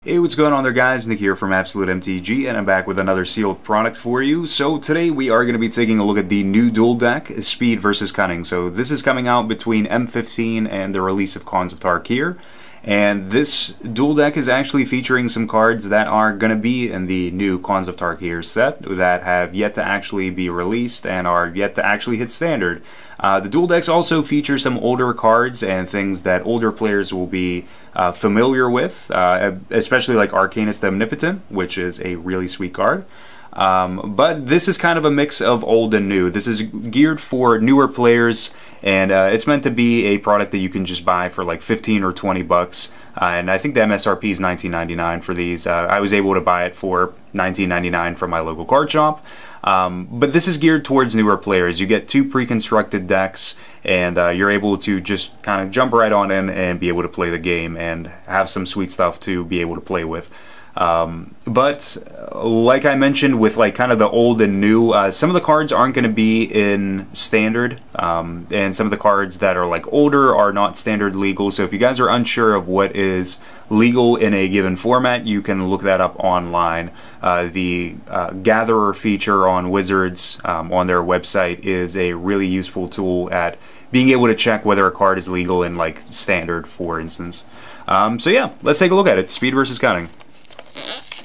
Hey, what's going on there, guys? Nick here from Absolute MTG, and I'm back with another sealed product for you. So today we are going to be taking a look at the new Duel deck, Speed versus Cunning. So this is coming out between M15 and the release of Khans of Tarkir. And this Duel deck is actually featuring some cards that are going to be in the new Khans of Tarkir set that have yet to actually be released and are yet to actually hit standard. The Duel decks also feature some older cards and things that older players will be familiar with, especially like Arcanist the Omnipotent, which is a really sweet card. But this is kind of a mix of old and new. This is geared for newer players, and it's meant to be a product that you can just buy for like 15 or 20 bucks. And I think the MSRP is $19.99 for these. I was able to buy it for $19.99 from my local card shop. But this is geared towards newer players. You get two pre-constructed decks, and you're able to just kind of jump right on in and be able to play the game and have some sweet stuff to be able to play with. But like I mentioned with like kind of the old and new, some of the cards aren't going to be in standard, and some of the cards that are like older are not standard legal. So if you guys are unsure of what is legal in a given format, you can look that up online. The Gatherer feature on Wizards on their website is a really useful tool at being able to check whether a card is legal in like standard, for instance. So yeah, let's take a look at it. Speed versus Cunning.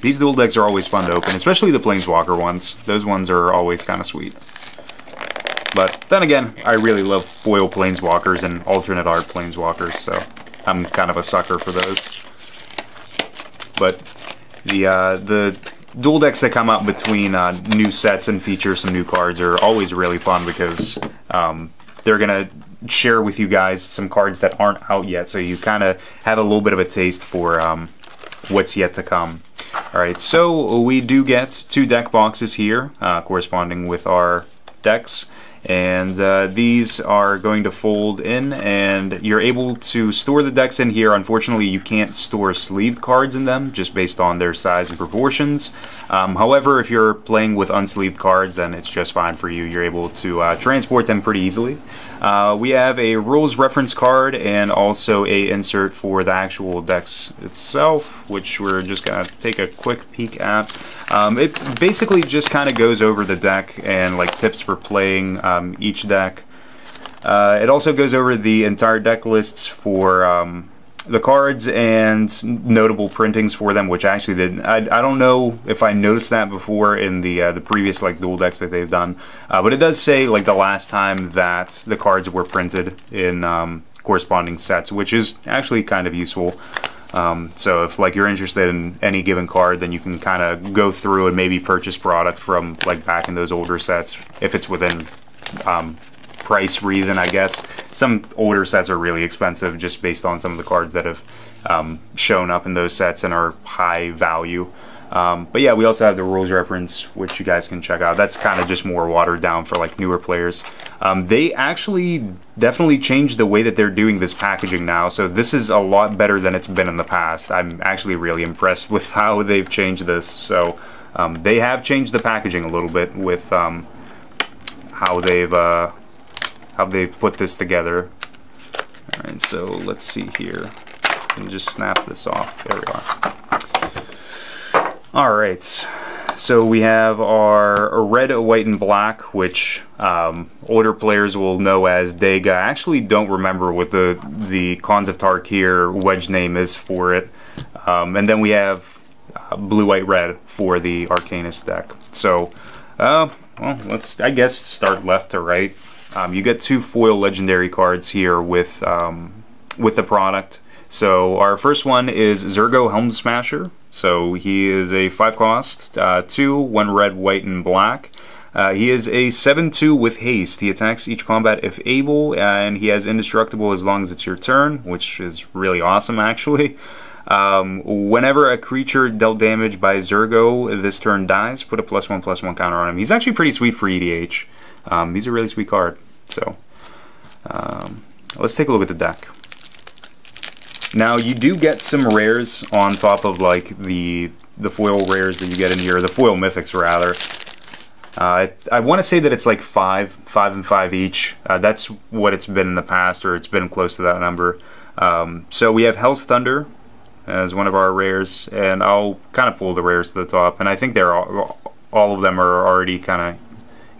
These Duel decks are always fun to open, especially the Planeswalker ones. Those ones are always kind of sweet. But then again, I really love foil Planeswalkers and alternate art Planeswalkers, so I'm kind of a sucker for those. But the Duel decks that come out between new sets and feature some new cards are always really fun because they're going to share with you guys some cards that aren't out yet, so you kind of have a little bit of a taste for what's yet to come. Alright, so we do get two deck boxes here corresponding with our decks, and these are going to fold in, and you're able to store the decks in here. Unfortunately, you can't store sleeved cards in them just based on their size and proportions. However, if you're playing with unsleeved cards, then it's just fine for you. You're able to transport them pretty easily. We have a rules reference card and also a insert for the actual decks itself, which we're just gonna take a quick peek at. It basically just kind of goes over the deck and like tips for playing each deck. It also goes over the entire deck lists for the cards and notable printings for them, which I actually did. I don't know if I noticed that before in the previous like Duel decks that they've done, but it does say like the last time that the cards were printed in corresponding sets, which is actually kind of useful. So if like you're interested in any given card, then you can kind of go through and maybe purchase product from like back in those older sets if it's within price reason, I guess. Some older sets are really expensive just based on some of the cards that have shown up in those sets and are high value. But yeah, we also have the rules reference, which you guys can check out. That's kind of just more watered down for like newer players. They actually definitely changed the way that they're doing this packaging now, so this is a lot better than it's been in the past. I'm actually really impressed with how they've changed this. So they have changed the packaging a little bit with how they've put this together. Alright, so let's see here. And just snap this off. There we are. Alright, so we have our red, white, and black, which older players will know as Dega. I actually don't remember what the Khans of Tarkir wedge name is for it. And then we have blue, white, red for the Arcanist deck. So, well, let's, I guess, start left to right. You get two foil legendary cards here with the product. So our first one is Zurgo Helmsmasher. So he is a 5-cost, 2, 1 red, white, and black. He is a 7/2 with haste. He attacks each combat if able, and he has indestructible as long as it's your turn, which is really awesome actually. Whenever a creature dealt damage by Zurgo this turn dies, put a +1/+1 counter on him. He's actually pretty sweet for EDH. He's a really sweet card. So let's take a look at the deck. Now you do get some rares on top of like the foil rares that you get in here, the foil mythics rather. I want to say that it's like 5 and 5 each. That's what it's been in the past, or it's been close to that number. So we have Hell's Thunder, as one of our rares, and I'll kind of pull the rares to the top, and I think they're all of them are already kind of,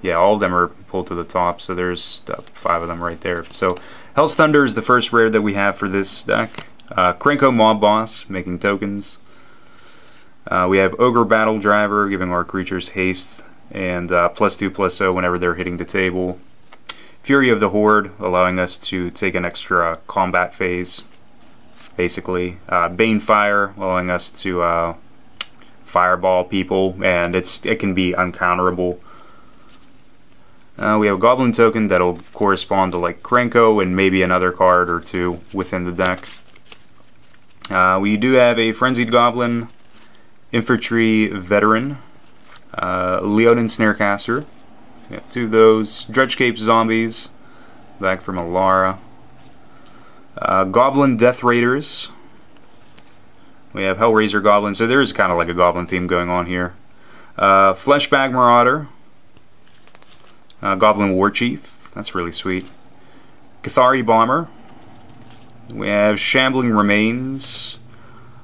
yeah, all of them are pulled to the top, so there's 5 of them right there. So Hell's Thunder is the first rare that we have for this deck. Krenko Mob Boss, making tokens. We have Ogre Battledriver, giving our creatures haste and +2/+0 whenever they're hitting the table. Fury of the Horde, allowing us to take an extra combat phase, basically. Banefire, allowing us to fireball people, and it can be uncounterable. We have a Goblin token that'll correspond to like Krenko and maybe another card or two within the deck. We do have a Frenzied Goblin, Infantry Veteran, Leonin Snarecaster. We have 2 of those. Dregscape Zombies, back from Alara. Goblin Deathraiders. We have Hellraiser Goblin, so there's kind of like a Goblin theme going on here. Fleshbag Marauder. Goblin Warchief, that's really sweet. Kathari Bomber. We have Shambling Remains.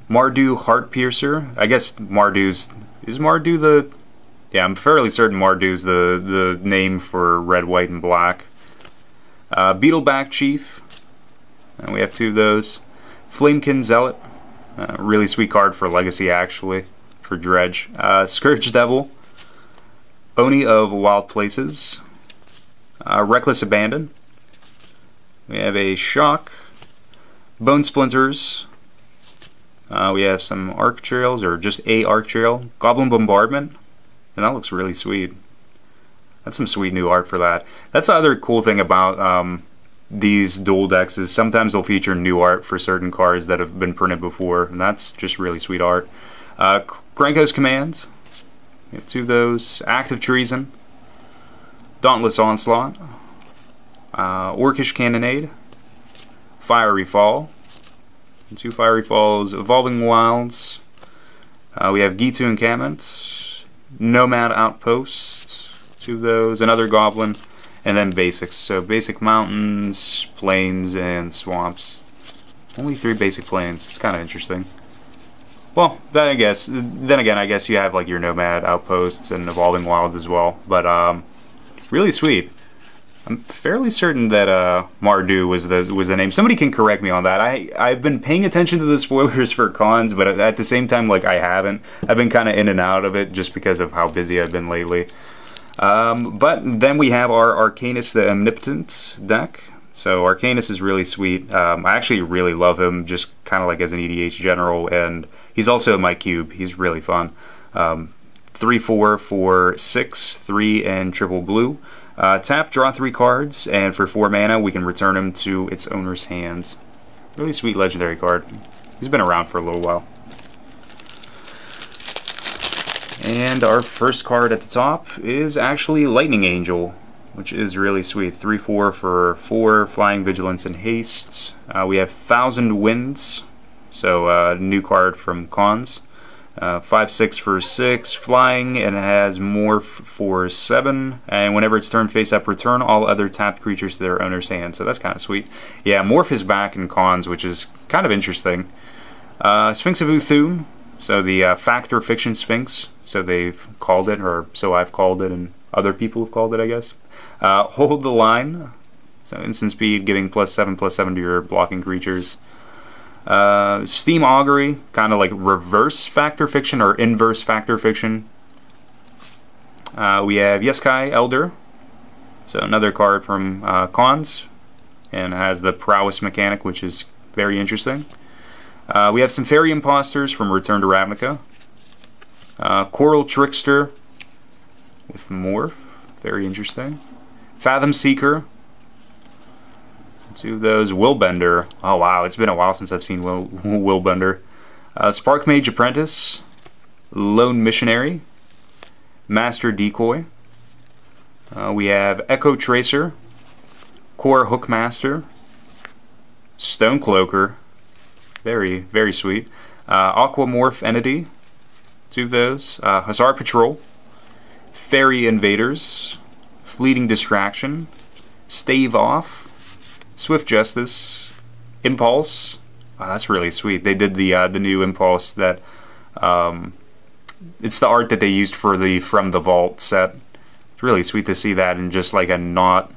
Mardu Heart-Piercer. I guess Mardu's... Is Mardu the... Yeah, I'm fairly certain Mardu's the name for red, white, and black. Beetleback Chief. And we have 2 of those. Flame-Kin Zealot. Really sweet card for Legacy, actually, for Dredge. Scourge Devil. Oni of Wild Places. Reckless Abandon. We have a Shock. Bone Splinters. We have some Arc Trails, or just a Arc Trail. Goblin Bombardment. And that looks really sweet. That's some sweet new art for that. That's the other cool thing about these dual decks, is sometimes they'll feature new art for certain cards that have been printed before, and that's just really sweet art. Krenko's Command. We have 2 of those. Act of Treason. Dauntless Onslaught. Orcish Cannonade. Faerie Fall. 2 Faerie Falls. Evolving Wilds. We have Ghitu Encampment. Nomad Outpost. 2 of those. Another Goblin. And then basics. So basic mountains, plains, and swamps. Only 3 basic plains. It's kind of interesting. Well, then again, I guess you have like your Nomad Outposts and Evolving Wilds as well. But really sweet. I'm fairly certain that Mardu was the name. Somebody can correct me on that. I've been paying attention to the spoilers for cons, but at the same time, like, I haven't. I've been kind of in and out of it just because of how busy I've been lately. But then we have our Arcanus the Omnipotent deck. So Arcanus is really sweet. I actually really love him, just kind of like as an EDH general, and he's also in my cube. He's really fun. 3/4 for 6, 3, and triple blue. Tap, draw 3 cards, and for 4 mana, we can return him to its owner's hands. Really sweet legendary card. He's been around for a little while. And our first card at the top is actually Lightning Angel, which is really sweet. 3/4 for 4, Flying, Vigilance, and Haste. We have Thousand Winds, so new card from Cons. 5/6 for 6, Flying, and it has Morph for 7. And whenever it's turn face up, return all other tapped creatures to their owner's hand. So that's kind of sweet. Yeah, Morph is back in Cons, which is kind of interesting. Sphinx of Uthun, so the Factor Fiction Sphinx. So they've called it, or so I've called it, and other people have called it, I guess. Hold the Line, so instant speed, giving +7/+7 to your blocking creatures. Steam Augury, kind of like reverse Factor Fiction or inverse Factor Fiction. We have Jeskai Elder, so another card from Cons, and has the Prowess mechanic, which is very interesting. We have some Faerie Imposters from Return to Ravnica. Coral Trickster with Morph, very interesting. Fathom Seeker. 2 of those. Willbender. Oh wow, it's been a while since I've seen Willbender. Sparkmage Apprentice. Lone Missionary. Master Decoy. We have Echo Tracer. Core Hookmaster. Stonecloaker. Very, very sweet. Aquamorph Entity. 2 of those. Hussar Patrol. Fairy Invaders. Fleeting Distraction. Stave Off. Swift Justice, Impulse, Oh, that's really sweet. They did the new Impulse that it's the art that they used for the From the Vault set. It's really sweet to see that in just like a not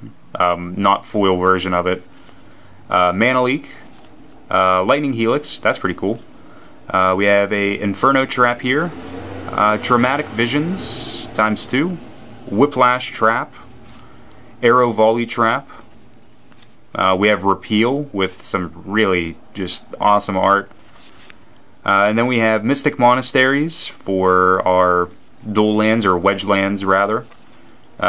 foil version of it. Mana Leak, Lightning Helix, that's pretty cool. We have a Inferno Trap here, Traumatic Visions ×2, Whiplash Trap, Arrow Volley Trap. We have Repeal with some really just awesome art. And then we have Mystic Monasteries for our dual lands, or wedge lands rather.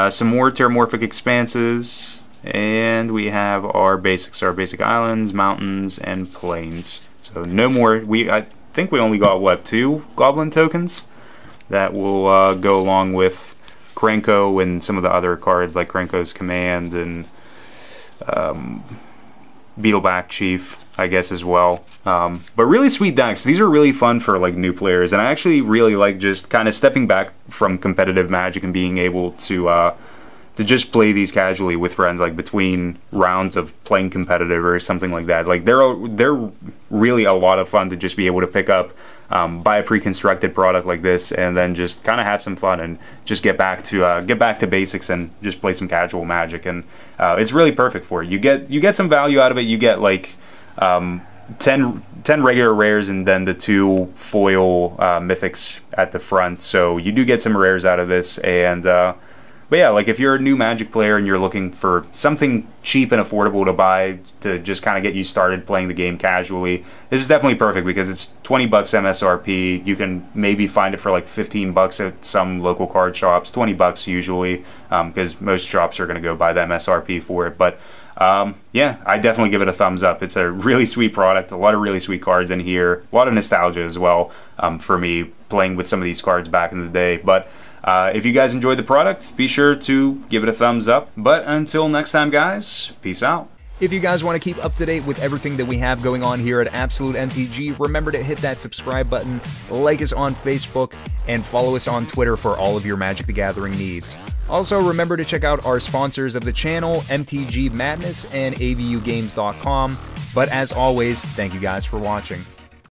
Some more Terramorphic Expanses, and we have our basics, our basic islands, mountains, and plains. So no more. I think we only got, what, 2 Goblin tokens that will go along with Krenko and some of the other cards like Krenko's Command and Beetleback Chief, I guess, as well. But really sweet decks. These are really fun for like new players, and I actually really like just kind of stepping back from competitive Magic and being able to just play these casually with friends, like between rounds of playing competitive or something like that. Like they're really a lot of fun to just be able to pick up, buy a pre-constructed product like this, and then just kind of have some fun and just get back to basics and just play some casual Magic. And it's really perfect for it. You get some value out of it. You get like 10 regular rares and then the 2 foil mythics at the front. So you do get some rares out of this. And but yeah, like if you're a new Magic player and you're looking for something cheap and affordable to buy to just kind of get you started playing the game casually, this is definitely perfect because it's 20 bucks MSRP. You can maybe find it for like 15 bucks at some local card shops, 20 bucks usually, because most shops are going to go by the MSRP for it. But yeah, I definitely give it a thumbs up. It's a really sweet product, a lot of really sweet cards in here, a lot of nostalgia as well for me playing with some of these cards back in the day. But if you guys enjoyed the product, be sure to give it a thumbs up. But until next time, guys, peace out. If you guys want to keep up to date with everything that we have going on here at Absolute MTG, remember to hit that subscribe button, like us on Facebook, and follow us on Twitter for all of your Magic the Gathering needs. Also, remember to check out our sponsors of the channel, MTG Madness and AVUgames.com. But as always, thank you guys for watching.